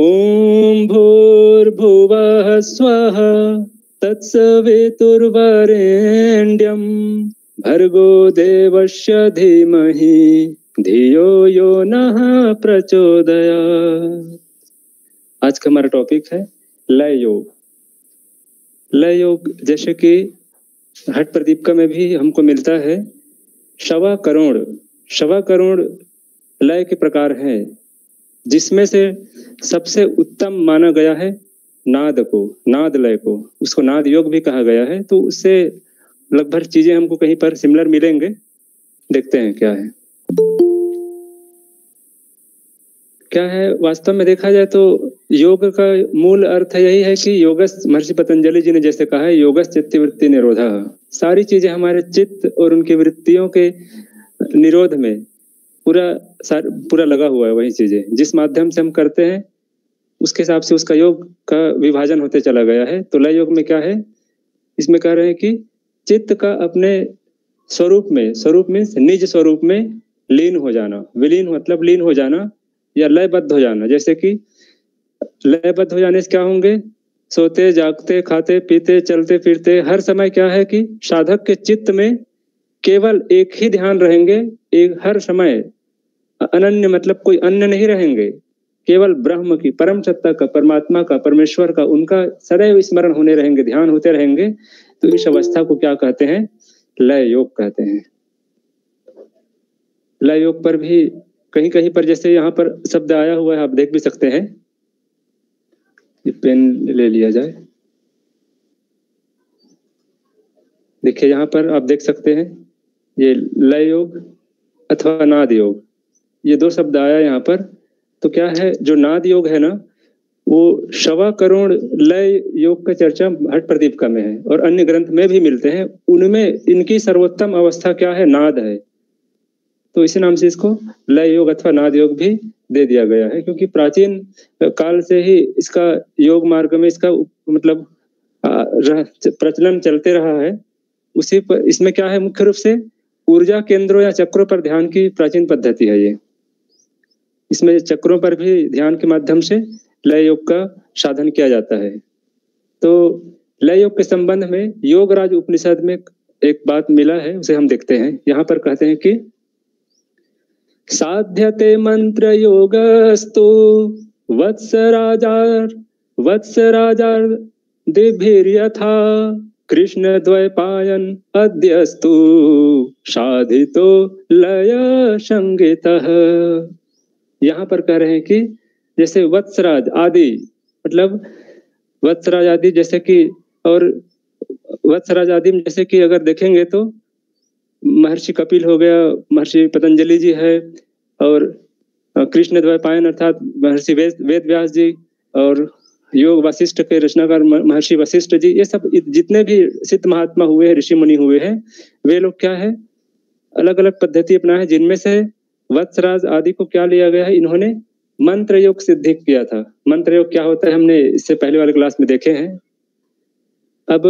ओम भूर्भुवः स्वः तत्सवितुर्वरेण्यं भर्गो देवस्य धीमहि धियो यो नः प्रचोदयात्। आज का हमारा टॉपिक है लय योग। लय योग जैसे कि हठ प्रदीपिका में भी हमको मिलता है, 1.25 करोड़ लय के प्रकार हैं, जिसमें से सबसे उत्तम माना गया है नाद को, नाद लय को। उसको नाद योग भी कहा गया है। तो उससे लगभग चीजें हमको कहीं पर सिमिलर मिलेंगे, देखते हैं क्या है। क्या है वास्तव में देखा जाए तो योग का मूल अर्थ यही है कि योगस्, महर्षि पतंजलि जी ने जैसे कहा है, योगस् चित्त वृत्ति निरोधः। सारी चीजें हमारे चित्त और उनकी वृत्तियों के निरोध में पूरा लगा हुआ है। वही चीजें जिस माध्यम से हम करते हैं उसके हिसाब से उसका योग का विभाजन होते चला गया है। तो लय योग में क्या है, इसमें कह रहे हैं कि चित्त का अपने स्वरूप में, स्वरूप में निज स्वरूप में लीन हो जाना। विलीन मतलब लीन हो जाना या लयबद्ध हो जाना। जैसे कि लयबद्ध हो जाने से क्या होंगे, सोते जागते खाते पीते चलते फिरते हर समय क्या है कि साधक के चित्त में केवल एक ही ध्यान रहेंगे, एक हर समय अनन्य मतलब कोई अन्य नहीं रहेंगे, केवल ब्रह्म की, परम सत्ता का, परमात्मा का, परमेश्वर का, उनका सदैव स्मरण होने रहेंगे, ध्यान होते रहेंगे। तो इस अवस्था को क्या कहते हैं, लय योग कहते हैं। लय योग पर भी कहीं कहीं पर जैसे यहाँ पर शब्द आया हुआ है, आप देख भी सकते हैं। पेन ले लिया जाए, देखिए यहाँ पर आप देख सकते हैं, ये लय योग अथवा नाद योग, ये दो शब्द आया यहाँ पर। तो क्या है, जो नाद योग है ना, वो 1.25 करोड़ लय योग का चर्चा हठ प्रदीपिका में है और अन्य ग्रंथ में भी मिलते हैं। उनमें इनकी सर्वोत्तम अवस्था क्या है, नाद है। तो इसी नाम से इसको लय योग अथवा नाद योग भी दे दिया गया है, क्योंकि प्राचीन काल से ही इसका योग मार्ग में इसका मतलब प्रचलन चलते रहा है। उसी पर इसमें क्या है, मुख्य रूप से ऊर्जा केंद्रों या चक्रों पर ध्यान की प्राचीन पद्धति है ये। इसमें चक्रों पर भी ध्यान के माध्यम से लय योग का साधन किया जाता है। तो लय योग के संबंध में योगराज उपनिषद में एक बात मिला है, उसे हम देखते हैं। यहाँ पर कहते हैं कि साध्यते मंत्र योगस्तु वत्सराजार दिभिर्यथा कृष्ण द्वैपायन अद्यस्तु साधितो लय संगीतः। यहाँ पर कह रहे हैं कि जैसे वत्सराज आदि, मतलब वत्सराज आदि जैसे कि, और वत्सराज आदि में जैसे कि अगर देखेंगे तो महर्षि कपिल हो गया, महर्षि पतंजलि जी है, और कृष्ण द्वैपायन अर्थात महर्षि वेद व्यास जी, और योग वशिष्ठ के रचनाकार महर्षि वशिष्ठ जी, ये सब जितने भी सिद्ध महात्मा हुए हैं, ऋषि मुनि हुए हैं, वे लोग क्या है, अलग अलग पद्धति अपनाए, जिनमें से वत्सराज आदि को क्या लिया गया है, इन्होंने मंत्र योग सिद्धि किया था। मंत्र योग क्या होता है हमने इससे पहले वाले क्लास में देखे हैं। अब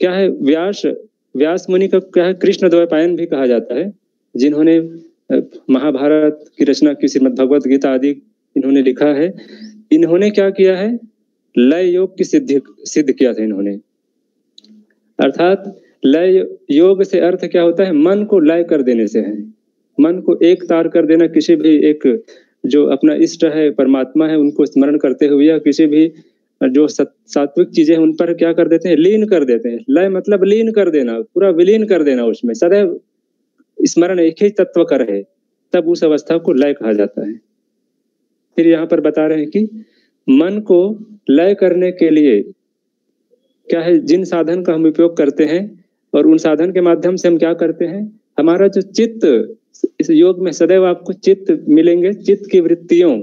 क्या है, व्यास मुनि का क्या है, कृष्ण द्वैपायन भी कहा जाता है, जिन्होंने महाभारत की रचना की, श्रीमद् भगवत गीता आदि इन्होंने लिखा है। इन्होंने क्या किया है, लय योग की सिद्ध किया था इन्होंने। अर्थात लय योग से अर्थ क्या होता है, मन को लय कर देने से है, मन को एक तार कर देना। किसी भी एक जो अपना इष्ट है, परमात्मा है, उनको स्मरण करते हुए, या किसी भी जो सात्विक चीजें उन पर क्या कर देते हैं, लीन कर देते हैं। लय मतलब लीन कर देना, पूरा विलीन कर देना, उसमें सदैव स्मरण एक ही तत्व का रहे, तब उस अवस्था को लय कहा जाता है। फिर यहाँ पर बता रहे हैं कि मन को लय करने के लिए क्या है, जिन साधन का हम उपयोग करते हैं, और उन साधन के माध्यम से हम क्या करते हैं, हमारा जो चित्त, इस योग में सदैव आपको चित्त मिलेंगे, चित्त की वृत्तियों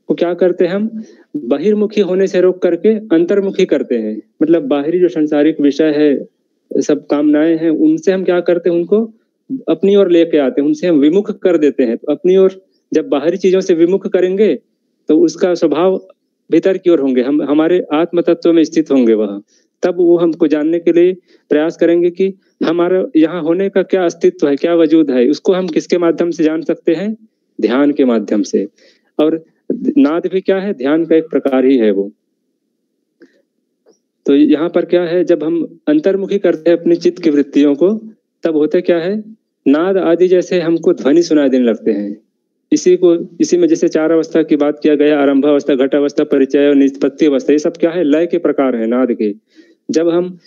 को क्या करते हैं, हम बहिर्मुखी होने से रोक करके अंतर्मुखी करते हैं। मतलब बाहरी जो संसारिक विषय है, सब कामनाएं हैं, उनसे हम क्या करते हैं, उनको अपनी ओर लेके आते हैं, उनसे हम विमुख कर देते हैं। तो अपनी ओर जब बाहरी चीजों से विमुख करेंगे तो उसका स्वभाव भीतर की ओर होंगे, हम हमारे आत्म तत्व में स्थित होंगे वह। तब वो हमको जानने के लिए प्रयास करेंगे कि हमारा यहाँ होने का क्या अस्तित्व है, क्या वजूद है। उसको हम किसके माध्यम से जान सकते हैं, ध्यान के माध्यम से। और नाद भी क्या है, ध्यान का एक प्रकार ही है वो। तो यहाँ पर क्या है, जब हम अंतर्मुखी करते हैं अपनी चित्त की वृत्तियों को, तब होता क्या है, नाद आदि जैसे हमको ध्वनि सुनाई देने लगते हैं। इसी में जैसे चार अवस्था की बात किया गया, आरंभ अवस्था, घट अवस्था, परिचय और निष्पत्ति अवस्था, ये सब क्या है, लय के प्रकार है नाद के। जब हम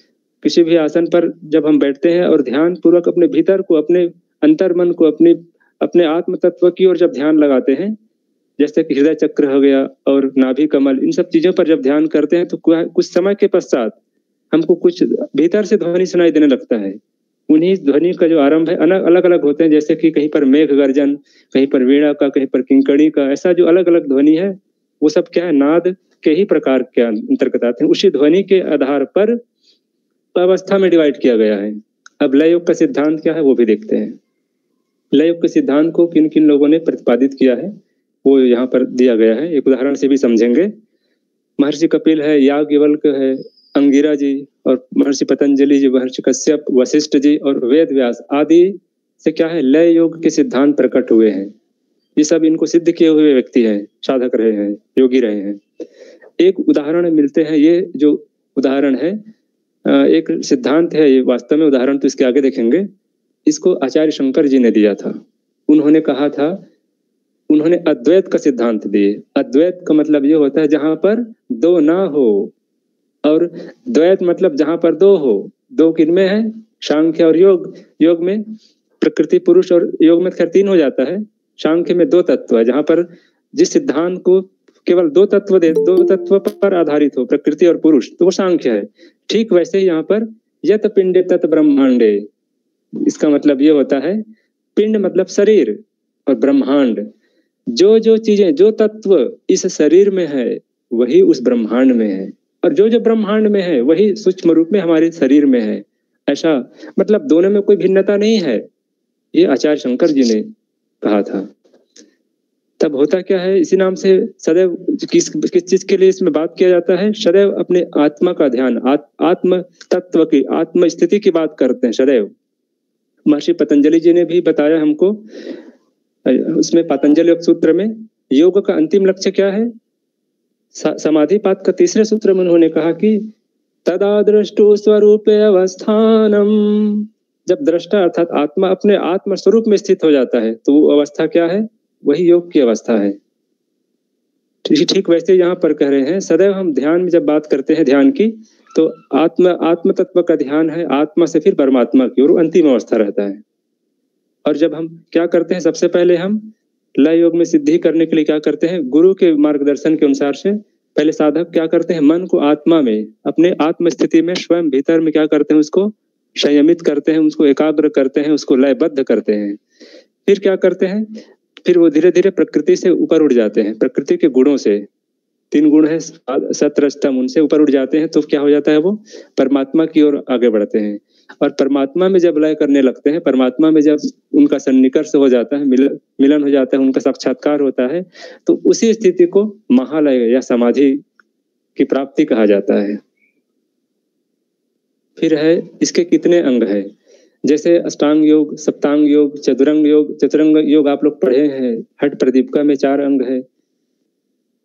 किसी भी आसन पर जब हम बैठते हैं और ध्यान पूर्वक अपने भीतर को, अपने अंतर मन को, अपने आत्म तत्व की ओर जब ध्यान लगाते हैं, जैसे कि हृदय चक्र हो गया और नाभि कमल, इन सब चीजों पर जब ध्यान करते हैं तो कुछ समय के पश्चात हमको कुछ भीतर से ध्वनि सुनाई देने लगता है। उन्हीं ध्वनि का जो आरंभ है अलग अलग होते हैं, जैसे कि कहीं पर मेघ गर्जन, कहीं पर वीणा का, कहीं पर किंकड़ी का, ऐसा जो अलग अलग ध्वनि है वो सब क्या है, नाद के ही प्रकार के अंतर्गत आते हैं। उसी ध्वनि के आधार पर अवस्था में डिवाइड किया गया है। अब लय योग का सिद्धांत क्या है वो भी देखते हैं। लय योग के सिद्धांत को किन किन लोगों ने प्रतिपादित किया है वो यहाँ पर दिया गया है, एक उदाहरण से भी समझेंगे। महर्षि कपिल है, याज्ञवल्क्य है, अंगिरा जी और महर्षि पतंजलि जी, महर्षि कश्यप, वशिष्ठ जी और वेद व्यास आदि से क्या है, लय योग के सिद्धांत प्रकट हुए हैं। ये सब इनको सिद्ध किए हुए व्यक्ति हैं, साधक रहे हैं, योगी रहे हैं। एक उदाहरण मिलते हैं, ये जो उदाहरण है एक सिद्धांत है, ये वास्तव में उदाहरण तो इसके आगे देखेंगे। इसको आचार्य शंकर जी ने दिया था। उन्होंने कहा था, उन्होंने अद्वैत का सिद्धांत दिए। अद्वैत का मतलब ये होता है जहां पर दो ना हो, और द्वैत मतलब जहां पर दो हो। दो किनमें है, सांख्य और योग। योग में प्रकृति पुरुष, और योग में खैर तीन हो जाता है। सांख्य में दो तत्व है, जहां पर जिस सिद्धांत को केवल दो तत्व पर आधारित हो, प्रकृति और पुरुष, तो वो सांख्य है। ठीक वैसे ही यहाँ पर यत पिंडे तत ब्रह्मांडे, इसका मतलब ये होता है, पिंड मतलब शरीर और ब्रह्मांड, जो जो चीजें, जो तत्व इस शरीर में है वही उस ब्रह्मांड में है, और जो जो ब्रह्मांड में है वही सूक्ष्म रूप में हमारे शरीर में है। ऐसा मतलब दोनों में कोई भिन्नता नहीं है, ये आचार्य शंकर जी ने कहा था। तब होता क्या है, इसी नाम से सदैव किस चीज के लिए इसमें बात किया जाता है, सदैव अपने आत्मा का ध्यान, आत्म तत्व की, आत्म स्थिति की बात करते हैं सदैव। महर्षि पतंजलि जी ने भी बताया हमको, उसमें पतंजलि योग सूत्र में योग का अंतिम लक्ष्य क्या है, समाधि पाद का तीसरे सूत्र में उन्होंने कहा कि तदा दृष्टु स्वरूपे अवस्थानम, जब दृष्टा अर्थात आत्मा अपने आत्म स्वरूप में स्थित हो जाता है तो वो अवस्था क्या है, वही योग की अवस्था है। ठीक वैसे यहाँ पर कह रहे हैं, सदैव हम ध्यान में जब बात करते हैं ध्यान की, तो आत्म तत्व का ध्यान है, आत्मा से फिर परमात्मा की ओर अंतिम अवस्था रहता है। और जब हम क्या करते हैं, सबसे पहले हम लय योग में सिद्धि करने के लिए क्या करते हैं, गुरु के मार्गदर्शन के अनुसार से पहले साधक क्या करते हैं, मन को आत्मा में, अपने आत्म स्थिति में, स्वयं भीतर में क्या करते हैं, उसको संयमित करते हैं, उसको एकाग्र करते हैं, उसको लयबद्ध करते हैं। फिर क्या करते हैं, फिर वो धीरे धीरे प्रकृति से ऊपर उठ जाते हैं, प्रकृति के गुणों से, तीन गुण है सत्रस्तम, उनसे ऊपर उठ जाते हैं, तो क्या हो जाता है, वो परमात्मा की ओर आगे बढ़ते हैं। और परमात्मा में जब लय करने लगते हैं, परमात्मा में जब उनका सन्निकर्ष हो जाता है, मिलन हो जाता है, उनका साक्षात्कार होता है, तो उसी स्थिति को महालय या समाधि की प्राप्ति कहा जाता है। फिर है, इसके कितने अंग है, जैसे अष्टांग योग, सप्तांग योग, चतुरंग योग। चतुरंग योग आप लोग पढ़े हैं, हट प्रदीपिका में 4 अंग है,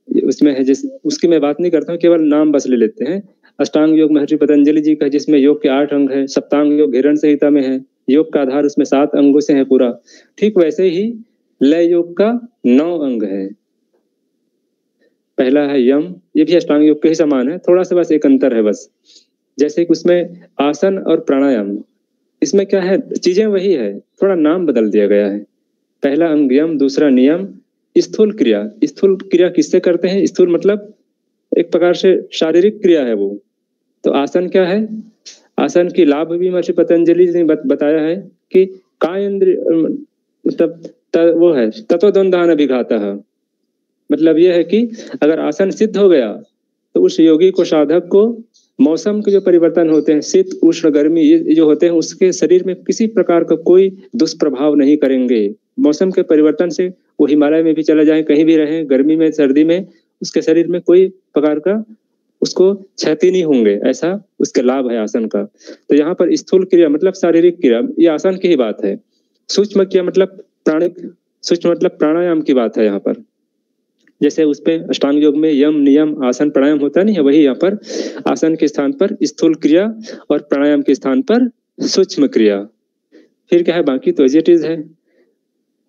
उसमें है, जिस उसकी मैं बात नहीं करता हूँ, केवल नाम बस ले लेते हैं। अष्टांग योग महर्षि पतंजलि जी का, जिसमें योग के 8 अंग है। सप्तांग योग हिरण संहिता में है, योग का आधार उसमें 7 अंगों से है पूरा। ठीक वैसे ही लय योग का 9 अंग है। पहला है यम, ये भी अष्टांग योग के ही समान है, थोड़ा सा बस एक अंतर है बस, जैसे कि उसमें आसन और प्राणायाम, इसमें क्या है, चीजें वही है, थोड़ा नाम बदल दिया गया है। पहला अंग यम, दूसरा नियम। स्थूल क्रिया, स्थूल क्रिया किससे करते हैं, स्थूल मतलब एक प्रकार से शारीरिक क्रिया है वो। तो आसन क्या है, आसन की लाभ भी महर्षि पतंजलि ने बताया है कि कायेंद्रिय मतलब वो है तत्वद्वंद्वान अभिघातः, मतलब ये है कि अगर आसन सिद्ध हो गया तो उस योगी को, साधक को, मौसम के जो परिवर्तन होते हैं, शीत उष्ण गर्मी, ये जो होते हैं, उसके शरीर में किसी प्रकार का कोई दुष्प्रभाव नहीं करेंगे। मौसम के परिवर्तन से वो हिमालय में भी चले जाएं, कहीं भी रहें, गर्मी में सर्दी में, उसके शरीर में कोई प्रकार का उसको क्षति नहीं होंगे, ऐसा उसके लाभ है आसन का। तो यहाँ पर स्थूल क्रिया मतलब शारीरिक क्रिया, ये आसन की ही बात है। सूक्ष्म क्रिया मतलब प्राणिक, सूक्ष्म मतलब प्राणायाम की बात है यहाँ पर। जैसे उस पे अष्टांग योग में यम नियम आसन प्राणायाम होता नहीं है, वही यहाँ पर आसन के स्थान पर स्थूल क्रिया और प्राणायाम के स्थान पर सूक्ष्म क्रिया। फिर क्या है, बाकी तो एज इट इज है,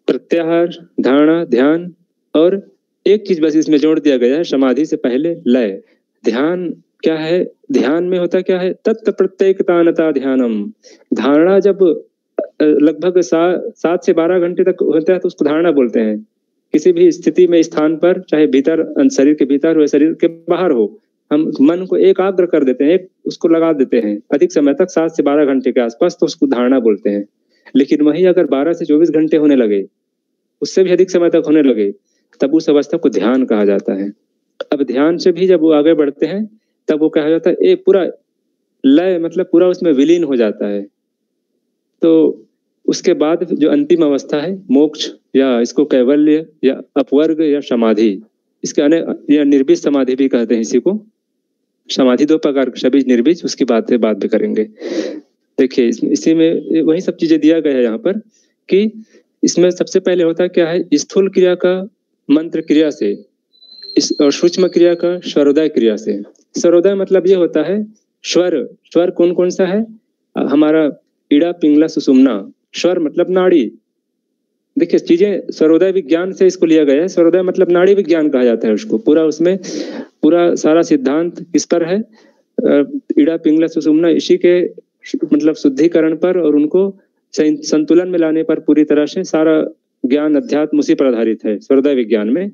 प्रत्याहार, धारणा, ध्यान, और एक चीज बस इसमें जोड़ दिया गया है, समाधि से पहले लय। ध्यान क्या है, ध्यान में होता क्या है, तत्त प्रत्येकतानता ध्यानम। धारणा जब लगभग 7 से 12 घंटे तक होता है तो उसको धारणा बोलते हैं। किसी भी स्थिति में स्थान पर, चाहे भीतर शरीर के भीतर हो शरीर के बाहर हो, हम मन को एकाग्र कर देते हैं, उसको लगा देते हैं अधिक समय तक, 7 से 12 घंटे के आसपास, तो उसको धारणा बोलते हैं। लेकिन वही अगर 12 से 24 घंटे होने लगे, उससे भी अधिक समय तक होने लगे, तब उस अवस्था को ध्यान कहा जाता है। अब ध्यान से भी जब वो आगे बढ़ते हैं तब वो कहा जाता है एक पूरा लय, मतलब पूरा उसमें विलीन हो जाता है। तो उसके बाद जो अंतिम अवस्था है मोक्ष, या इसको कैवल्य या अपवर्ग या समाधि, इसके अनेक, या निर्बीज समाधि भी कहते हैं इसी को। समाधि 2 प्रकार, सभी निर्बीज, उसकी बात भी करेंगे। देखिए इसी में वही सब चीजें दिया गया है यहाँ पर, कि इसमें सबसे पहले होता क्या है, स्थूल क्रिया का मंत्र क्रिया से, और सूक्ष्म क्रिया का स्वरोदय क्रिया से। स्वरोदय मतलब ये होता है स्वर, स्वर कौन कौन सा है हमारा, इड़ा पिंगला सुषुम्ना। स्वर मतलब नाड़ी। देखिए चीजें स्वरोदय विज्ञान से इसको लिया गया है, स्वरोदय मतलब नाड़ी विज्ञान कहा जाता है उसको। पूरा उसमें पूरा सारा सिद्धांत किस पर है, इड़ा पिंगला सुषुम्ना, इसी के मतलब शुद्धिकरण पर और उनको संतुलन में लाने पर पूरी तरह से सारा ज्ञान अध्यात्म उसी पर आधारित है स्वरोदय विज्ञान में।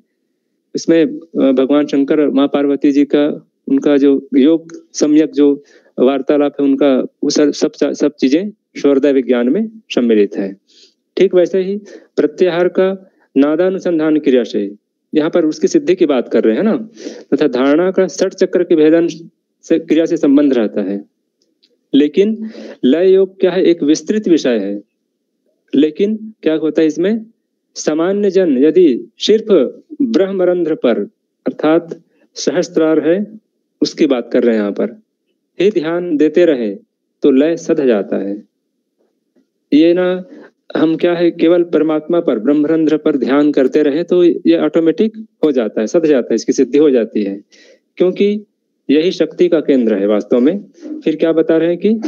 इसमें भगवान शंकर और माँ पार्वती जी का, उनका जो योग सम्यक जो वार्तालाप है उनका, वो सब चीजें स्वरोदय विज्ञान में सम्मिलित है। ठीक वैसे ही प्रत्याहार का नादानुसंधान क्रिया से, यहाँ पर उसकी सिद्धि की बात कर रहे हैं ना, तथा धारणा का षट चक्र के भेदन से क्रिया से संबंध रहता है। लेकिन लय योग क्या है, एक विस्तृत विषय है। लेकिन क्या होता है इसमें, सामान्य जन यदि सिर्फ ब्रह्मरंध्र पर अर्थात सहस्त्रार है उसकी बात कर रहे हैं यहाँ पर, ही ध्यान देते रहे तो लय सध जाता है। ये ना हम क्या है, केवल परमात्मा पर ब्रह्मरंध्र पर ध्यान करते रहे तो ये ऑटोमेटिक हो जाता है, सध जाता है, इसकी सिद्धि हो जाती है, क्योंकि यही शक्ति का केंद्र है वास्तव में। फिर क्या बता रहे हैं कि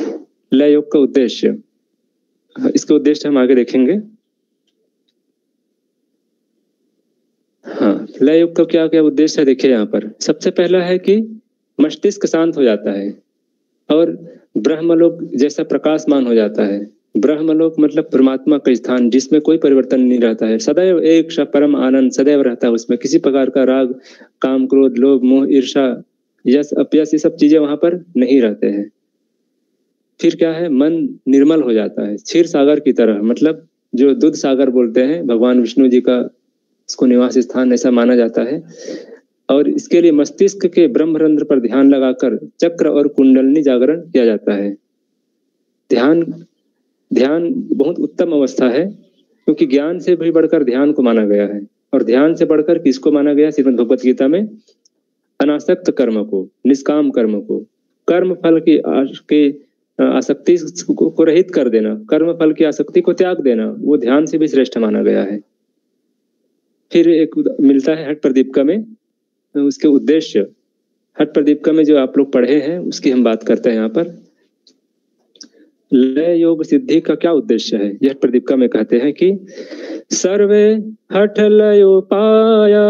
लय योग का उद्देश्य, इसके उद्देश्य हम आगे देखेंगे। हाँ, लय योग का क्या क्या उद्देश्य है, देखिए यहाँ पर सबसे पहला है कि मस्तिष्क शांत हो जाता है और ब्रह्मलोक जैसा प्रकाशमान हो जाता है। ब्रह्मलोक मतलब परमात्मा का स्थान, जिसमें कोई परिवर्तन नहीं रहता है, सदैव एक सा परम आनंद सदैव रहता है उसमें, किसी प्रकार का राग, काम, क्रोध, लोभ, मोह, ईर्षा, यश, अपयश, ये सब चीजें वहां पर नहीं रहते हैं। फिर क्या है, मन निर्मल हो जाता है, क्षीर सागर की तरह, मतलब जो दूध सागर बोलते हैं, भगवान विष्णु जी का इसको निवास स्थान ऐसा माना जाता है। और इसके लिए मस्तिष्क के ब्रह्मरंध्र पर ध्यान लगाकर चक्र और कुंडलनी जागरण किया जाता है। ध्यान बहुत उत्तम अवस्था है, क्योंकि ज्ञान से भी बढ़कर ध्यान को माना गया है। और ध्यान से बढ़कर किसको माना गया, श्रीमद् भगवत गीता में अनासक्त कर्म को, निष्काम कर्म को, कर्म फल की आसक्ति को रहित कर देना, कर्म फल की आसक्ति को त्याग देना, वो ध्यान से भी श्रेष्ठ माना गया है। फिर एक मिलता है हठ प्रदीपिका में, उसके उद्देश्य, हठ प्रदीपिका में जो आप लोग पढ़े हैं उसकी हम बात करते हैं यहाँ पर। लय योग सिद्धि का क्या उद्देश्य है, यह प्रदीपिका में कहते हैं कि सर्वे हठ लयोपाया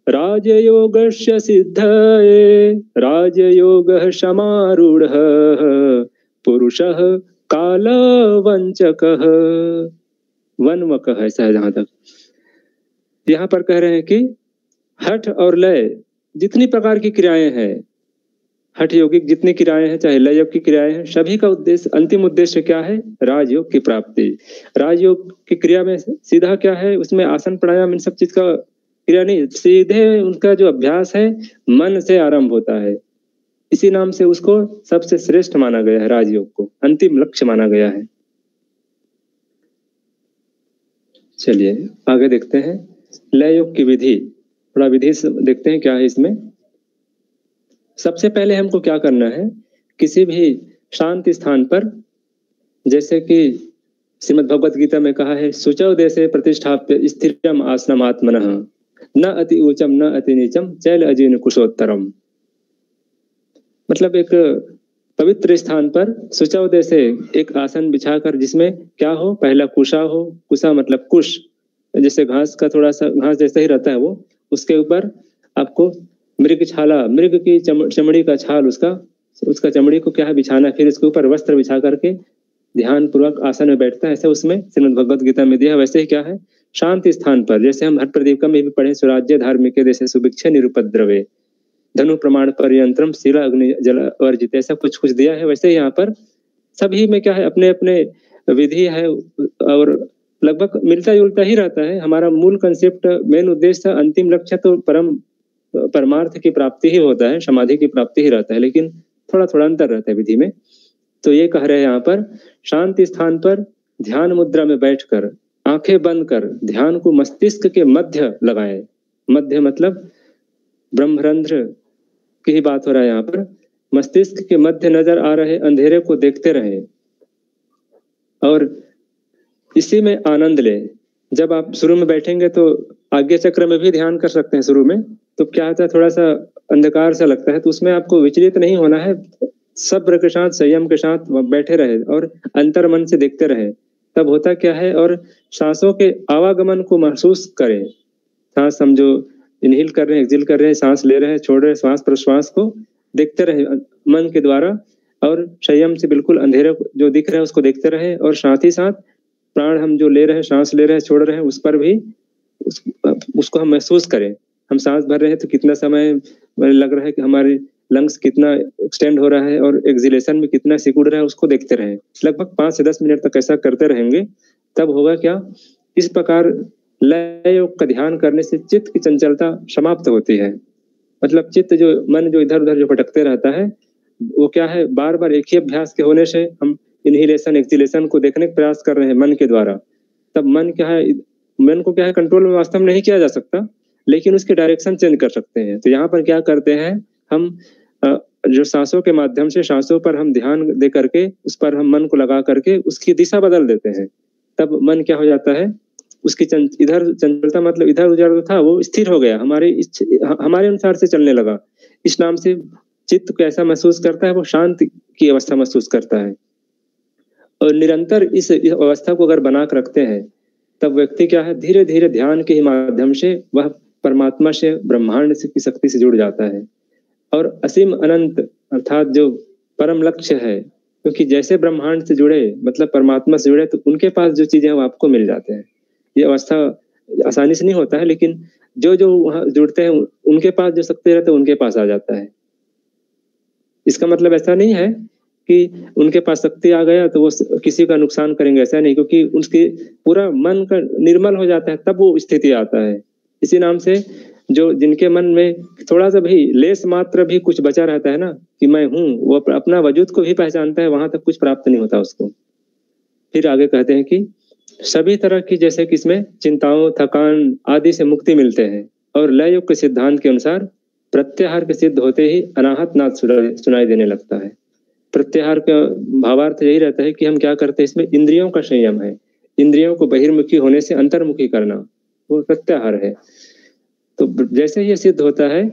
राजयोगस्य सिद्धये राजयोगः समारूढ़ः पुरुषः कालवंचकः वन्मकः, ऐसा है जहां तक। यहाँ पर कह रहे हैं कि हठ और लय जितनी प्रकार की क्रियाएं हैं, हठ योगिक जितनी क्रियाएं हैं, चाहे लय योग की क्रियाएं हैं, सभी का उद्देश्य, अंतिम उद्देश्य क्या है, राजयोग की प्राप्ति। राजयोग की क्रिया में सीधा क्या है, उसमें आसन प्राणायाम इन सब चीज का क्रिया नहीं, सीधे उनका जो अभ्यास है मन से आरंभ होता है। इसी नाम से उसको सबसे श्रेष्ठ माना गया है, राजयोग को अंतिम लक्ष्य माना गया है। चलिए आगे देखते हैं लय योग की विधि, थोड़ा विधि देखते हैं क्या है इसमें। सबसे पहले हमको क्या करना है, किसी भी शांत स्थान पर, जैसे कि श्रीमद् भगवत गीता में कहा है, शुचौ देशे प्रतिष्ठाप्य स्थिरम आसनमात्मनः, न अति ऊंचम न अति नीचम चैल अजीन कुशोत्तरम। मतलब एक पवित्र स्थान पर सुचौदय से एक आसन बिछाकर, जिसमें क्या हो, पहला कुशा हो, कुशा मतलब कुश, जैसे घास का थोड़ा सा घास जैसा ही रहता है वो, उसके ऊपर आपको मृग छाला, मृग की चमड़ी का छाल, उसका चमड़ी को क्या है बिछाना, फिर उसके ऊपर वस्त्र बिछा करके ध्यान पूर्वक आसन में बैठता है। ऐसे उसमें श्रीमद् भगवद गीता में दिया। वैसे ही क्या है, शांति स्थान पर, जैसे हम हठ प्रदीप में भी पढ़े, स्वराज्य धार्मिक जैसे सुभिक्ष निरुपद्रवे धनु प्रमाण पर्यंत्रम शिला अग्नि जल वर्जित, ऐसा कुछ कुछ दिया है। वैसे यहाँ पर सभी में क्या है, अपने अपने विधि है और लगभग मिलता जुलता ही रहता है। हमारा मूल कंसेप्ट, मेन उद्देश्य, अंतिम लक्ष्य तो परमार्थ की प्राप्ति ही होता है, समाधि की प्राप्ति ही रहता है, लेकिन थोड़ा थोड़ा अंतर रहता है विधि में। तो ये कह रहे हैं यहाँ पर, शांति स्थान पर ध्यान मुद्रा में बैठकर आंखें बंद कर ध्यान को मस्तिष्क के मध्य लगाएं। मध्य मतलब ब्रह्मरंध्र की ही बात हो रहा है यहाँ पर। मस्तिष्क के मध्य नजर आ रहे अंधेरे को देखते रहे और इसी में आनंद ले। जब आप शुरू में बैठेंगे तो आज्ञा चक्र में भी ध्यान कर सकते हैं शुरू में, तो क्या होता है, थोड़ा सा अंधकार सा लगता है, तो उसमें आपको विचलित नहीं होना है, सब्र के साथ, संयम के साथ बैठे रहे और अंतर मन से देखते रहे। तब होता क्या है, और सांसों के आवागमन को महसूस करें। सांस समझो, इनहेल कर रहे हैं, एक्सहेल कर रहे हैं, सांस ले रहे हैं, छोड़ रहे हैं, श्वास प्रश्वास को देखते रहे मन के द्वारा, और संयम से बिल्कुल अंधेरे जो दिख रहा है उसको देखते रहे, और साथ ही साथ प्राण हम जो ले रहे हैं, सांस ले रहे हैं, छोड़ रहे हैं, उस पर भी उसको हम महसूस करें। हम सांस भर रहे हैं तो कितना समय लग रहा है कि हमारे लंग्स कितना एक्सटेंड हो रहा है, और एक्सहेलेशन में कितना सिकुड़ रहा है, उसको देखते रहें। लगभग 5 से 10 मिनट तक ऐसा करते रहेंगे। तब होगा क्या, इस प्रकार लय योग का ध्यान करने से चित्त की चंचलता समाप्त होती है। मतलब चित्त जो मन जो इधर उधर जो भटकते रहता है, वो क्या है, बार बार एक ही अभ्यास के होने से हम इनहिलेशन एक्सहेलेशन को देखने का प्रयास कर रहे हैं मन के द्वारा। तब मन क्या है, मन को क्या है, कंट्रोल में वास्तव में नहीं किया जा सकता, लेकिन उसके डायरेक्शन चेंज कर सकते हैं। तो यहाँ पर क्या करते हैं हम, जो सांसों के माध्यम से सांसों पर हम ध्यान दे करके उस पर हम मन को लगा करके उसकी दिशा बदल देते हैं। तब मन क्या हो जाता है, उसकी इधर चंचलता मतलब इधर उधर था वो स्थिर हो गया, हमारे अनुसार से चलने लगा। इस नाम से चित्त को ऐसा महसूस करता है, वो शांति की अवस्था महसूस करता है। और निरंतर इस अवस्था को अगर बना कर रखते हैं, तब व्यक्ति क्या है, धीरे धीरे ध्यान के ही माध्यम से वह परमात्मा से, ब्रह्मांड की शक्ति से जुड़ जाता है। और असीम अनंत अर्थात जो परम लक्ष्य है, क्योंकि जैसे ब्रह्मांड से जुड़े मतलब परमात्मा से जुड़े, तो उनके पास जो चीजें हैं वो आपको मिल जाते हैं। ये अवस्था आसानी से नहीं होता है, लेकिन जो जो वहां जुड़ते हैं उनके पास जो शक्ति रहते हैं उनके पास आ जाता है। इसका मतलब ऐसा नहीं है कि उनके पास शक्ति आ गया तो वो किसी का नुकसान करेंगे, ऐसा नहीं, क्योंकि उसके पूरा मन का निर्मल हो जाता है, तब वो स्थिति आता है। इसी नाम से जो जिनके मन में थोड़ा सा भी लेस मात्र भी कुछ बचा रहता है ना कि मैं हूं, वो अपना वजूद को भी पहचानता है, वहां तक कुछ प्राप्त नहीं होता उसको। फिर आगे कहते हैं कि सभी तरह की, जैसे कि इसमें चिंताओं, थकान आदि से मुक्ति मिलते हैं, और लय योग के सिद्धांत के अनुसार प्रत्याहार के सिद्ध होते ही अनाहत नाद सुनाई देने लगता है। प्रत्याहार का भावार्थ यही रहता है कि हम क्या करते हैं, इसमें इंद्रियों का संयम है, इंद्रियों को बहिर्मुखी होने से अंतर्मुखी करना, वो प्रत्याहार है। तो जैसे ये सिद्ध होता है,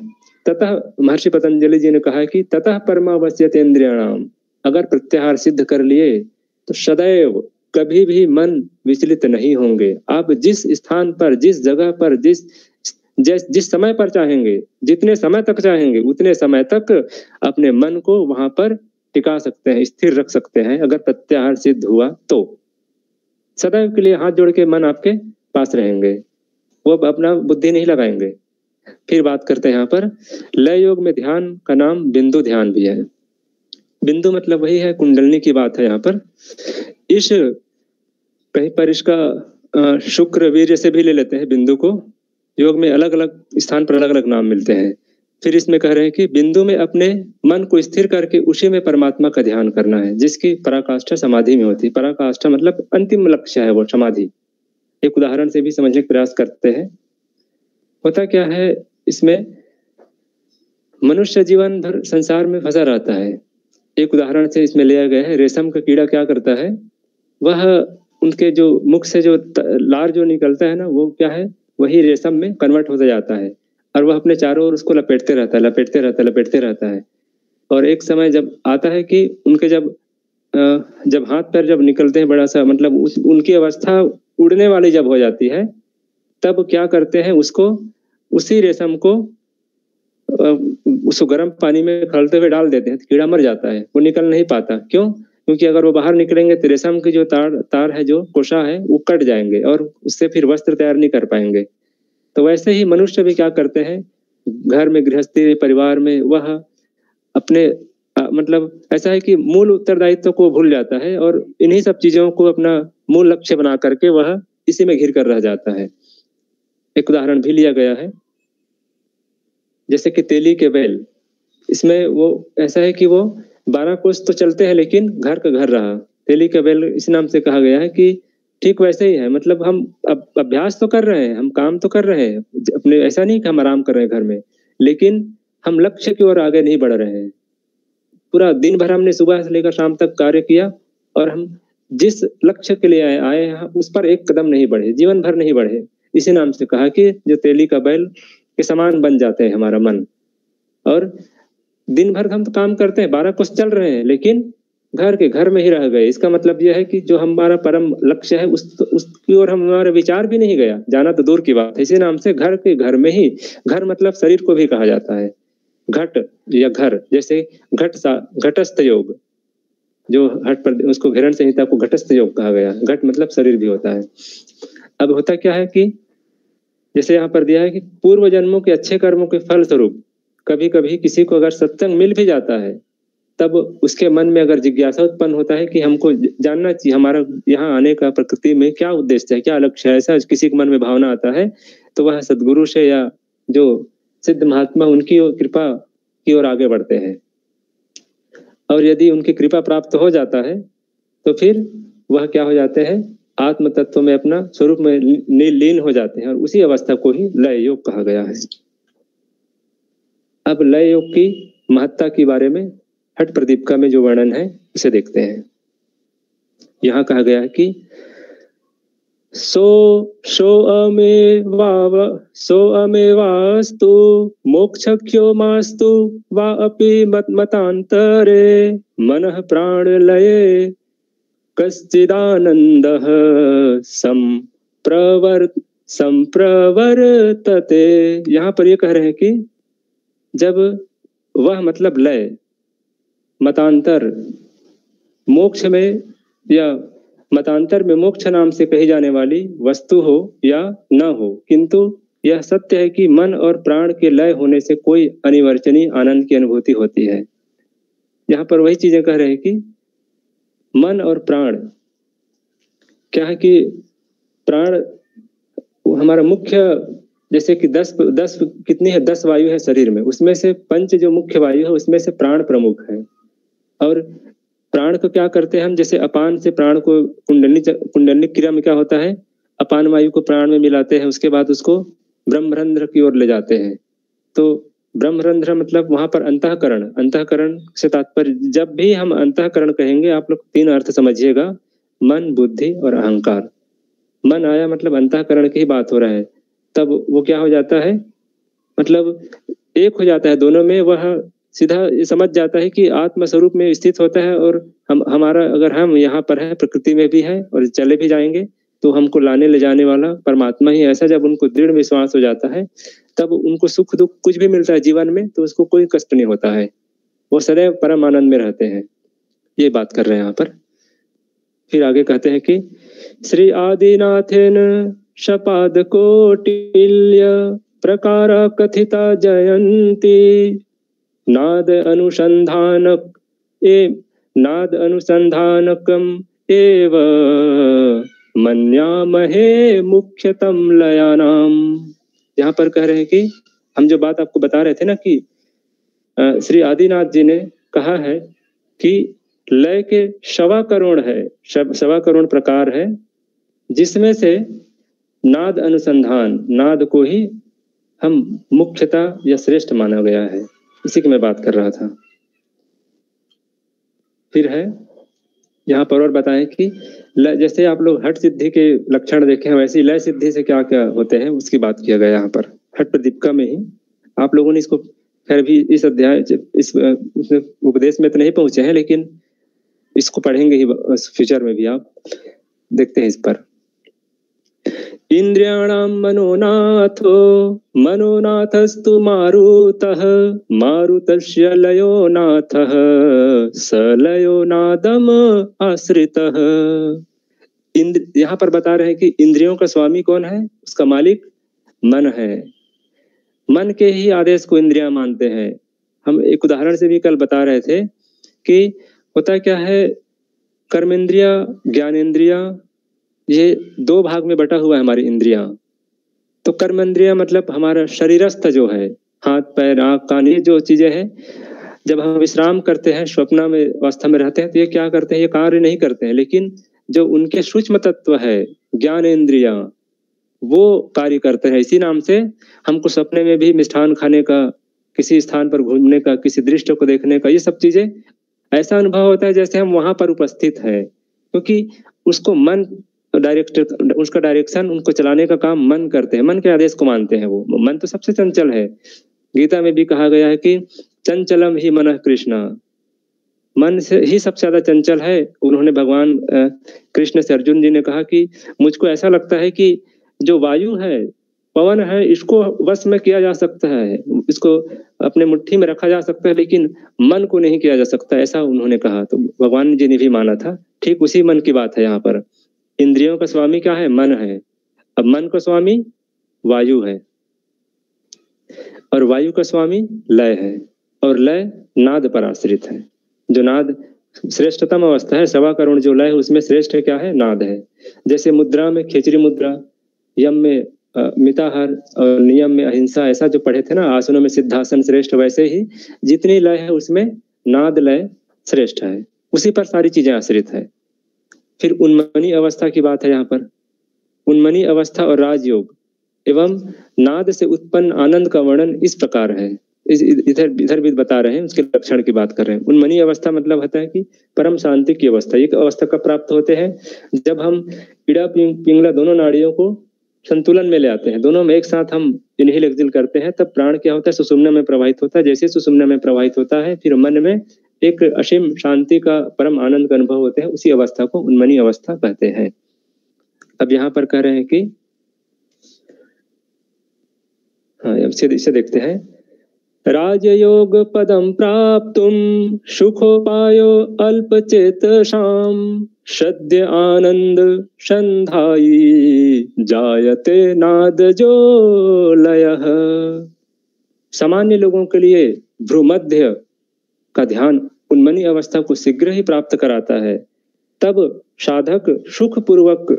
ततः महर्षि पतंजलि जी ने कहा कि ततः परमावश्यते इंद्रियाणाम, अगर प्रत्याहार सिद्ध कर लिए तो सदैव कभी भी मन विचलित नहीं होंगे। आप जिस स्थान पर, जिस जगह पर, जिस समय पर चाहेंगे, जितने समय तक चाहेंगे, उतने समय तक अपने मन को वहां पर टिका सकते हैं, स्थिर रख सकते हैं। अगर प्रत्याहार सिद्ध हुआ तो सदैव के लिए हाथ जोड़ के मन आपके पास रहेंगे, वो अपना बुद्धि नहीं लगाएंगे। फिर बात करते हैं यहाँ पर, लय योग में ध्यान का नाम बिंदु ध्यान भी है। बिंदु मतलब वही है, कुंडलनी की बात है यहाँ पर। इस कहीं पर इसका शुक्र वीर्य से भी ले लेते हैं बिंदु को, योग में अलग अलग स्थान पर अलग अलग नाम मिलते हैं। फिर इसमें कह रहे हैं कि बिंदु में अपने मन को स्थिर करके उसी में परमात्मा का ध्यान करना है, जिसकी पराकाष्ठा समाधि में होती है। पराकाष्ठा मतलब अंतिम लक्ष्य है वो समाधि। एक उदाहरण से भी समझने का प्रयास करते हैं। होता क्या है, इसमें मनुष्य जीवन भर संसार में फंसा रहता है। एक उदाहरण से इसमें लिया गया है, रेशम का कीड़ा क्या करता है, वह उनके जो मुख से जो लार जो निकलता है ना, वो क्या है, वही रेशम में कन्वर्ट होता जाता है और वह अपने चारों ओर उसको लपेटते रहता है, लपेटते रहता है, लपेटते रहता है। और एक समय जब आता है कि उनके जब हाथ पैर जब निकलते हैं बड़ा सा, मतलब उनकी अवस्था उड़ने वाली जब हो जाती है, तब क्या करते हैं, उसको उसी रेशम को उसको गर्म पानी में खौलते हुए डाल देते हैं, तो कीड़ा मर जाता है, वो निकल नहीं पाता। क्यों? क्योंकि अगर वो बाहर निकलेंगे तो रेशम की जो तार है, जो कोशा है, वो कट जाएंगे और उससे फिर वस्त्र तैयार नहीं कर पाएंगे। तो वैसे ही मनुष्य भी क्या करते हैं, घर में, गृहस्थी परिवार में, वह अपने मतलब ऐसा है कि मूल उत्तरदायित्व को भूल जाता है और इन्हीं सब चीजों को अपना मूल लक्ष्य बना करके वह इसी में घिर कर रह जाता है। एक उदाहरण भी लिया गया है, जैसे कि तेली के बैल। इसमें वो ऐसा है कि वो 12 कोस तो चलते हैं लेकिन घर का घर रहा। तेली का बैल इस नाम से कहा गया है कि ठीक वैसे ही है, मतलब हम अब अभ्यास तो कर रहे हैं, हम काम तो कर रहे हैं अपने, ऐसा नहीं कि हम आराम कर रहे हैं घर में, लेकिन हम लक्ष्य की ओर आगे नहीं बढ़ रहे हैं। पूरा दिन भर हमने सुबह से लेकर शाम तक कार्य किया और हम जिस लक्ष्य के लिए आए हैं उस पर एक कदम नहीं बढ़े, जीवन भर नहीं बढ़े। इसी नाम से कहा कि जो तेली का बैल के समान बन जाते हैं हमारा मन। और दिन भर हम तो काम करते हैं, 12 कोस चल रहे हैं, लेकिन घर के घर में ही रह गए। इसका मतलब यह है कि जो हमारा परम लक्ष्य है उसकी ओर हमारा विचार भी नहीं गया, जाना तो दूर की बात है। इसी नाम से घर के घर में ही, घर मतलब शरीर को भी कहा जाता है घट या घर। जैसे घटस्थ योग, जो हट पर उसको घेरण संहिता को घटस्थ योग कहा गया। घट मतलब शरीर भी होता है। अब होता क्या है कि जैसे यहाँ पर दिया है कि पूर्व जन्मों के अच्छे कर्मों के फल स्वरूप कभी कभी किसी को अगर सत्संग मिल भी जाता है, तब उसके मन में अगर जिज्ञासा उत्पन्न होता है कि हमको जानना चाहिए हमारा यहाँ आने का प्रकृति में क्या उद्देश्य है, क्या लक्ष्य है, ऐसा किसी के मन में भावना आता है, तो वह सदगुरु से या जो सिद्ध महात्मा उनकी कृपा की ओर आगे बढ़ते हैं। और यदि उनकी कृपा प्राप्त हो जाता है तो फिर वह क्या हो जाते हैं, आत्म तत्व में अपना स्वरूप में लीन हो जाते हैं, और उसी अवस्था को ही लय योग कहा गया है। अब लय योग की महत्ता के बारे में हठ प्रदीपिका में जो वर्णन है उसे देखते हैं। यहाँ कहा गया है कि सो अमेवास्तु मोक्षख्यो मास्तु वा अपि मतांतरे मनः प्राणलये कश्चिदानंदः संप्रवर्तते। यहाँ पर ये कह रहे हैं कि जब वह मतलब लय, मतांतर, मोक्ष में या मतांतर में मोक्ष नाम से कही जाने वाली वस्तु हो या न हो, किंतु यह सत्य है कि मन और प्राण के लय होने से कोई अनिवर्चनीय आनंद की अनुभूति होती है। यहाँ पर वही चीजें कह रहे हैं कि मन और प्राण क्या है कि प्राण हमारा मुख्य, जैसे कि 10 कितनी है, 10 वायु है शरीर में, उसमें से 5 जो मुख्य वायु है उसमें से प्राण प्रमुख है। और प्राण को क्या करते हैं हम, जैसे अपान से प्राण को कुंडली क्रिया में क्या होता है, अपान वायु को प्राण में मिलाते हैं, उसके बाद उसको ब्रह्मरंध्र की ओर ले जाते हैं। तो ब्रह्मरंध्र मतलब वहां पर अंतःकरण, अंतःकरण से तात्पर्य, जब भी हम अंतःकरण कहेंगे आप लोग 3 अर्थ समझिएगा, मन, बुद्धि और अहंकार। मन आया मतलब अंतःकरण की ही बात हो रहा है, तब वो क्या हो जाता है, मतलब एक हो जाता है दोनों में। वह सीधा समझ जाता है कि आत्म स्वरूप में स्थित होता है, और हमारा अगर हम यहाँ पर है, प्रकृति में भी है और चले भी जाएंगे, तो हमको लाने ले जाने वाला परमात्मा ही। ऐसा जब उनको दृढ़ विश्वास हो जाता है, तब उनको सुख दुख कुछ भी मिलता है जीवन में तो उसको कोई कष्ट नहीं होता है, वो सदैव परम आनंद में रहते हैं। ये बात कर रहे हैं यहाँ पर। फिर आगे कहते हैं कि श्री आदिनाथेन शपाद कोटिल्य प्रकार कथिता जयंती नाद अनुसंधानकम एव मन्यामहे मुख्यतम लयानाम। यहाँ पर कह रहे हैं कि हम जो बात आपको बता रहे थे ना कि श्री आदिनाथ जी ने कहा है कि लय के 1.25 करोड़ है, 1.25 करोड़ प्रकार है, जिसमें से नाद अनुसंधान, नाद को ही हम मुख्यता या श्रेष्ठ माना गया है। इसी की मैं बात कर रहा था। फिर है यहाँ पर और बताएं कि जैसे आप लोग हठ सिद्धि के लक्षण देखे हैं, वैसे लय सिद्धि से क्या क्या होते हैं उसकी बात किया गया यहाँ पर हठ प्रदीपिका में ही। आप लोगों ने इसको खैर भी इस अध्याय इस उपदेश में तो नहीं पहुंचे हैं, लेकिन इसको पढ़ेंगे ही फ्यूचर में भी। आप देखते हैं इस पर, इंद्रियाणाम मनोनाथो मनोनाथस्तु मारुतः मारुतस्य लयो नाथः स लयो नादम आश्रितः। यहाँ पर बता रहे हैं कि इंद्रियों का स्वामी कौन है, उसका मालिक मन है। मन के ही आदेश को इंद्रियां मानते हैं। हम एक उदाहरण से भी कल बता रहे थे कि होता क्या है, कर्मेंद्रिया ज्ञानेंद्रिया ये दो भाग में बटा हुआ है हमारी इंद्रियां। तो कर्मेंद्रिया मतलब हमारा शरीरस्थ जो है, हाथ पैर आंख कान, ये जो चीजें हैं, जब हम विश्राम करते हैं स्वप्न में अवस्था में रहते हैं तो ये क्या करते हैं, ये कार्य नहीं करते हैं, लेकिन जो उनके सूक्ष्म तत्व है ज्ञानेंद्रिया वो कार्य करते हैं। इसी नाम से हमको सपने में भी मिष्ठान खाने का, किसी स्थान पर घूमने का, किसी दृश्य को देखने का, ये सब चीजें ऐसा अनुभव होता है जैसे हम वहां पर उपस्थित है, क्योंकि उसको मन डायरेक्टर, उसका डायरेक्शन, उनको चलाने का काम मन करते हैं, मन के आदेश को मानते हैं। वो मन तो सबसे चंचल है। गीता में भी कहा गया है कि चंचलम ही मनः कृष्ण, मन से ही सबसे ज्यादा चंचल है। उन्होंने भगवान कृष्ण से अर्जुन जी ने कहा कि मुझको ऐसा लगता है कि जो वायु है, पवन है, इसको वश में किया जा सकता है, इसको अपने मुट्ठी में रखा जा सकता है, लेकिन मन को नहीं किया जा सकता, ऐसा उन्होंने कहा। तो भगवान जी ने भी माना था। ठीक उसी मन की बात है यहाँ पर। इंद्रियों का स्वामी क्या है, मन है। अब मन का स्वामी वायु है और वायु का स्वामी लय है, और लय नाद पर आश्रित है। जो नाद श्रेष्ठतम अवस्था है, सवा करोड़ जो लय है उसमें श्रेष्ठ है क्या है, नाद है। जैसे मुद्रा में खेचरी मुद्रा, यम में मिताहार और नियम में अहिंसा, ऐसा जो पढ़े थे ना, आसनों में सिद्धासन श्रेष्ठ, वैसे ही जितनी लय है उसमें नाद लय श्रेष्ठ है, उसी पर सारी चीजें आश्रित है। फिर उन्मनी अवस्था की बात है यहाँ पर। उन्मनी अवस्था और राजयोग एवं नाद से उत्पन्न आनंद का वर्णन इस प्रकार है। इधर भी बता रहे हैं, उसके लक्षण की बात कर रहे हैं। उन्मनी अवस्था मतलब होता है कि परम शांति की अवस्था। एक अवस्था कब प्राप्त होते हैं, जब हम इड़ा पिंगला दोनों नाड़ियों को संतुलन में ले आते हैं, दोनों में एक साथ हम इनहेल एक्सहेल करते हैं, तब प्राण क्या होता है, सुषुम्ना में प्रवाहित होता है। जैसे सुषुम्ना में प्रवाहित होता है, फिर मन में एक असीम शांति का, परम आनंद का अनुभव होते हैं। उसी अवस्था को उन्मनी अवस्था कहते हैं। अब यहाँ पर कह रहे हैं कि हाँ, इसे देखते हैं। राजयोग पदम प्राप्तुम सुखोपायो अल्पचेतसाम सद्य आनंद संधायी जायते नादजो लयः। सामान्य लोगों के लिए भ्रूमध्य का ध्यान उन्मनी अवस्था को शीघ्र ही प्राप्त कराता है। तब साधक सुख पूर्वक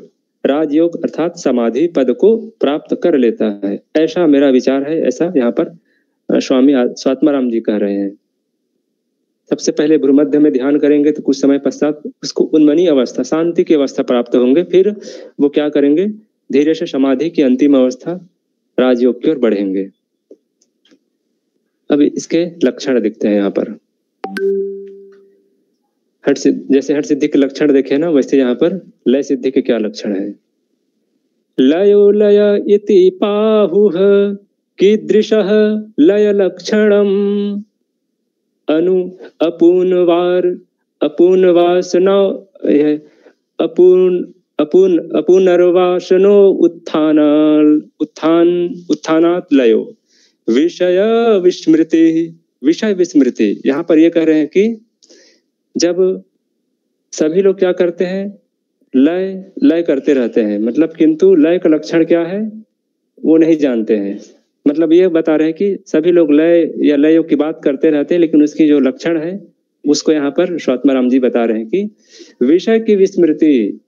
राजयोग अर्थात समाधि पद को प्राप्त कर लेता है। ऐसा मेरा विचार है, ऐसा यहाँ पर स्वामी स्वात्माराम जी कह रहे हैं। सबसे पहले भ्रूमध्य में ध्यान करेंगे तो कुछ समय पश्चात उसको उन्मनी अवस्था, शांति की अवस्था प्राप्त होंगे। फिर वो क्या करेंगे, धीरे से समाधि की अंतिम अवस्था राजयोग की ओर बढ़ेंगे। अब इसके लक्षण दिखते हैं यहाँ पर। हठ सिद्धि, जैसे हठ सिद्धि के लक्षण देखे ना, वैसे यहाँ पर लय सिद्धि के क्या लक्षण है। लयो लय इति पाहुः कीदृशः लय लक्षणम् अनु अपूर्णवार अपूर्णवासनो अपूर्णवासनो उत्थानात् लयो विषय विस्मृति। विषय विस्मृति, यहाँ पर ये कह रहे हैं कि जब सभी लोग क्या करते हैं, लय लय करते रहते हैं, मतलब किंतु लय का लक्षण क्या है वो नहीं जानते हैं। मतलब ये बता रहे हैं कि सभी लोग लय या लयों की बात करते रहते हैं, लेकिन उसकी जो लक्षण है उसको यहाँ पर स्वात्माराम जी बता रहे हैं कि विषय की विस्मृति,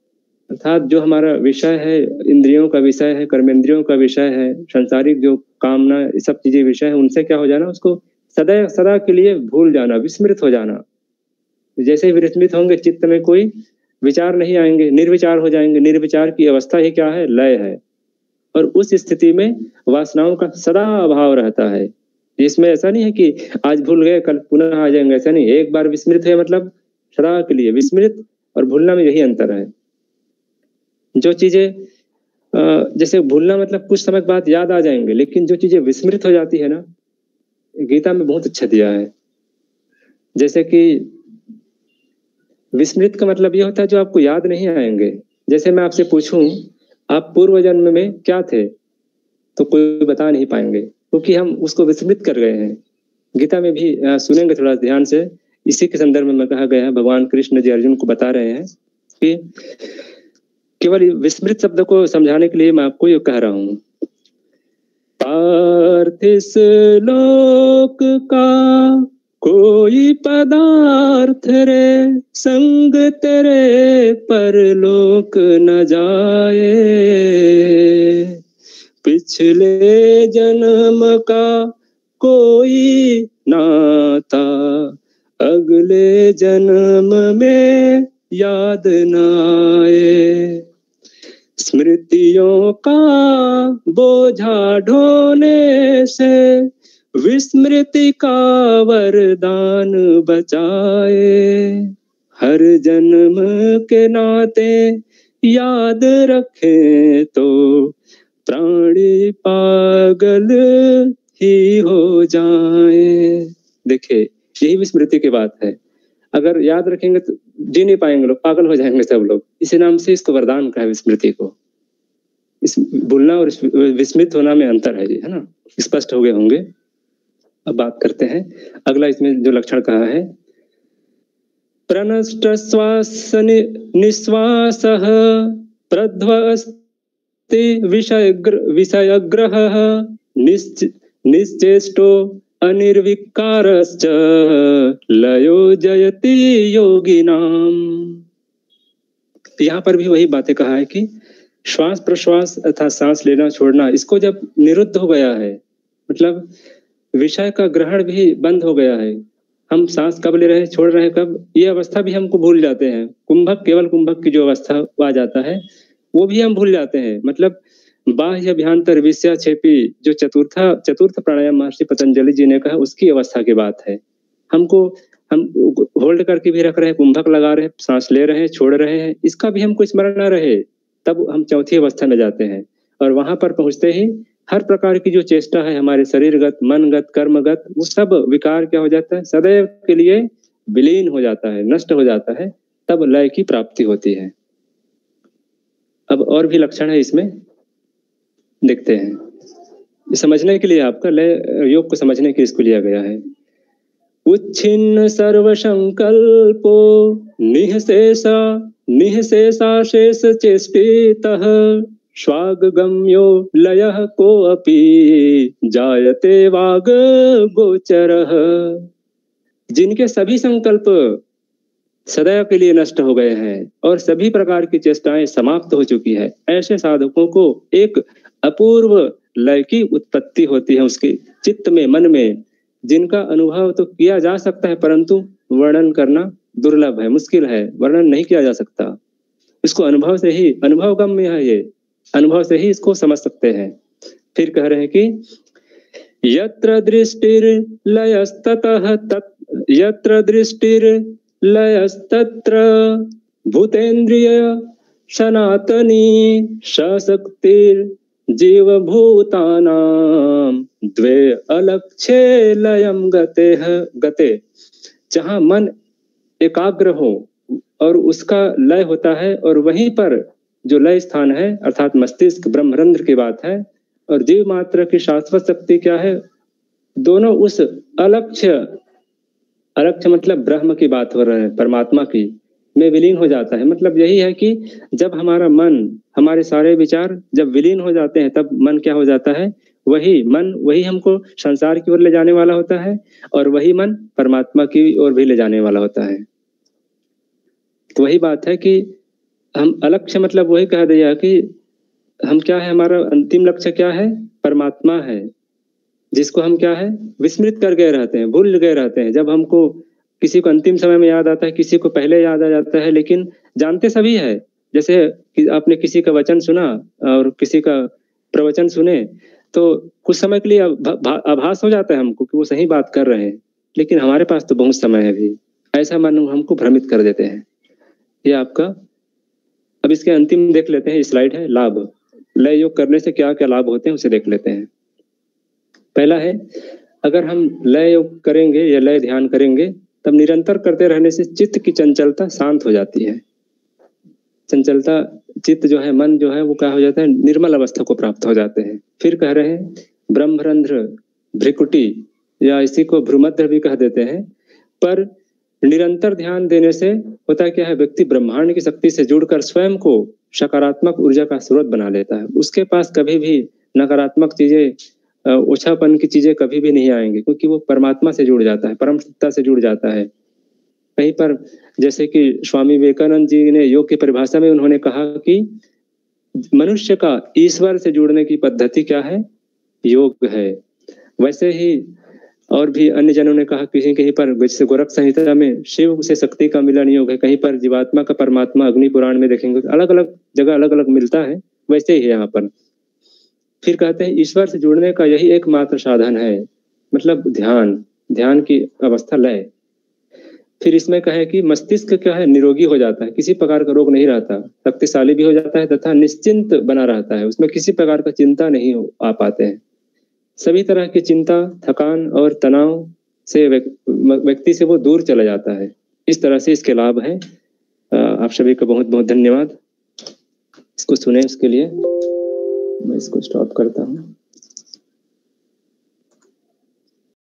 अर्थात जो हमारा विषय है, इंद्रियों का विषय है, कर्मेंद्रियों का विषय है, सांसारिक जो कामना, ये सब चीजें विषय है, उनसे क्या हो जाना, उसको सदा सदा के लिए भूल जाना, विस्मृत हो जाना। जैसे ही विस्मृत होंगे चित्त में कोई विचार नहीं आएंगे, निर्विचार हो जाएंगे। निर्विचार की अवस्था ही क्या है, लय है। और उस स्थिति में वासनाओं का सदा अभाव रहता है। इसमें ऐसा नहीं है कि आज भूल गए कल पुनः आ जाएंगे, ऐसा नहीं। एक बार विस्मृत है मतलब सदा के लिए विस्मृत, और भूलना में यही अंतर है। जो चीजें जैसे भूलना मतलब कुछ समय बाद याद आ जाएंगे, लेकिन जो चीजें विस्मृत हो जाती है ना, गीता में बहुत अच्छा दिया है। जैसे कि विस्मृत का मतलब ये होता है जो आपको याद नहीं आएंगे। जैसे मैं आपसे पूछूं आप पूर्व जन्म में क्या थे, तो कोई बता नहीं पाएंगे, क्योंकि हम उसको विस्मृत कर गए हैं। गीता में भी सुनेंगे थोड़ा ध्यान से, इसी के संदर्भ में कहा गया है, भगवान कृष्ण जी अर्जुन को बता रहे हैं कि केवल विस्मृत शब्द को समझाने के लिए मैं आपको ये कह रहा हूं। पार्थिस लोक का कोई पदार्थ रे, संग तेरे परलोक न जाए। पिछले जन्म का कोई नाता, अगले जन्म में याद न आए। स्मृतियों का बोझा ढोने से, विस्मृति का वरदान बचाए। हर जन्म के नाते याद रखें तो, प्राणी पागल ही हो जाए। देखिए यही विस्मृति की बात है। अगर याद रखेंगे तो जी नहीं पाएंगे लोग, पागल हो जाएंगे सब लोग। इसी नाम से इसको वरदान कहा है विस्मृति को। इस भूलना और विस्मृत होना में अंतर है जी, है ना? स्पष्ट हो गए होंगे। अब बात करते हैं अगला, इसमें जो लक्षण कहा है, प्रनष्ट श्वास निश्वासः प्रध्वस्ति विषयग्रहः निश्चेष्टो अनिर्विकारश्च लयो जयति योगिनाम। यहाँ पर भी वही बातें कहा है कि श्वास प्रश्वास अर्थात सांस लेना छोड़ना, इसको जब निरुद्ध हो गया है, मतलब विषय का ग्रहण भी बंद हो गया है। हम सांस कब ले रहे हैं, छोड़ रहे हैं कब, ये अवस्था भी हमको भूल जाते हैं। कुंभक, केवल कुंभक की जो अवस्था आ जाता है वो भी हम भूल जाते हैं। मतलब बाह्य अभ्यंतर विषय छेपी, जो चतुर्थ प्राणायाम महर्षि पतंजलि जी ने कहा, उसकी अवस्था की बात है। हम होल्ड करके भी रख रहे हैं, कुंभक लगा रहे हैं, सांस ले रहे हैं, छोड़ रहे हैं, इसका भी हमको स्मरण न रहे, तब हम चौथी अवस्था में जाते हैं। और वहां पर पहुंचते ही हर प्रकार की जो चेष्टा है हमारे शरीरगत, मनगत, कर्मगत, वो सब विकार क्या हो जाता है, सदैव के लिए विलीन हो जाता है, नष्ट हो जाता है। तब लय की प्राप्ति होती है। अब और भी लक्षण है इसमें, देखते हैं। समझने के लिए, आपका लय योग को समझने के लिए इसको लिया गया है। उच्छिन्न सर्व संकल्पो निःशेषाशेष चेष्टितः, स्वागम्यो लयः कोऽपि जायते वाग गोचरः। जिनके सभी संकल्प सदैव के लिए नष्ट हो गए हैं और सभी प्रकार की चेष्टाएं समाप्त हो चुकी है, ऐसे साधकों को एक अपूर्व लय की उत्पत्ति होती है उसके चित्त में, मन में, जिनका अनुभव तो किया जा सकता है परंतु वर्णन करना दुर्लभ है, मुश्किल है, वर्णन नहीं किया जा सकता। इसको अनुभव से ही, अनुभवगम्य है ये, अनुभव से ही इसको समझ सकते हैं। फिर कह रहे हैं कि यत्र दृष्टिर्लयस्तत्र भूतेन्द्रिय सनातनी सशक्तिर जीवभूतानां द्वे अलक्ष्ये लयं गते। जहां मन एकाग्र हो और उसका लय होता है, और वहीं पर जो लय स्थान है अर्थात मस्तिष्क, ब्रह्मरंध्र की बात है, और जीव मात्र की शाश्वत शक्ति क्या है, दोनों उस अलक्ष्य मतलब ब्रह्म की बात हो रहा है, परमात्मा की, में विलीन हो जाता है। मतलब यही है कि जब हमारा मन, हमारे सारे विचार जब विलीन हो जाते हैं, तब मन क्या हो जाता है, वही हमको संसार की ओर ले जाने वाला होता है, और वही मन परमात्मा की ओर भी ले जाने वाला होता है। तो वही बात है कि हम अलक्ष्य मतलब वही कह दिया कि हम क्या है, हमारा अंतिम लक्ष्य क्या है, परमात्मा है, जिसको हम क्या है, विस्मृत कर गए रहते हैं, भूल गए रहते हैं। जब हमको किसी को अंतिम समय में याद आता है, किसी को पहले याद आ जाता है, लेकिन जानते सभी है। जैसे कि आपने किसी का वचन सुना और किसी का प्रवचन सुने, तो कुछ समय के लिए आभास हो जाता है हमको कि वो सही बात कर रहे हैं, लेकिन हमारे पास तो बहुत समय है भी, ऐसा मन हमको भ्रमित कर देते हैं। ये आपका, अब इसके अंतिम देख लेते हैं, स्लाइड है लाभ। लय योग करने से क्या क्या लाभ होते हैं उसे देख लेते हैं। पहला है, अगर हम लय योग करेंगे या लय ध्यान करेंगे तब निरंतर करते रहने से चित्त की चंचलता शांत हो जाती है। चंचलता, चित्त जो है, मन जो है वो क्या हो जाता है, निर्मल अवस्था को प्राप्त हो जाते हैं। फिर कह रहे हैं ब्रह्मरंध्र, भ्रिकुटी या इसी को भ्रूमध्य भी कह देते हैं, पर निरंतर ध्यान देने से होता क्या है, व्यक्ति ब्रह्मांड की शक्ति से जुड़कर स्वयं को सकारात्मक ऊर्जा का स्रोत बना लेता है। उसके पास कभी भी नकारात्मक चीजें, ओछापन की चीजें कभी भी नहीं आएंगे, क्योंकि वो परमात्मा से जुड़ जाता है, परम सत्ता से जुड़ जाता है। कहीं पर जैसे कि स्वामी विवेकानंद जी ने योग की परिभाषा में उन्होंने कहा कि मनुष्य का ईश्वर से जुड़ने की पद्धति क्या है, योग है। वैसे ही और भी अन्य जनों ने कहा, कहीं कहीं पर जैसे गोरख संहिता में शिव से शक्ति का मिलन योग है, कहीं पर जीवात्मा का परमात्मा अग्नि पुराण में देखेंगे, अलग अलग जगह अलग अलग मिलता है, वैसे ही यहाँ पर। फिर कहते हैं ईश्वर से जुड़ने का यही एकमात्र साधन है, मतलब ध्यान, ध्यान की अवस्था लय। फिर इसमें कहे कि मस्तिष्क क्या है, निरोगी हो जाता है, किसी प्रकार का रोग नहीं रहता, शक्तिशाली भी हो जाता है तथा निश्चिंत बना रहता है, उसमें किसी प्रकार का चिंता नहीं आ पाते हैं। सभी तरह की चिंता, थकान और तनाव से व्यक्ति से वो दूर चला जाता है। इस तरह से इसके लाभ हैं। आप सभी का बहुत बहुत धन्यवाद। इसको सुने उसके लिए मैं इसको स्टॉप करता हूँ।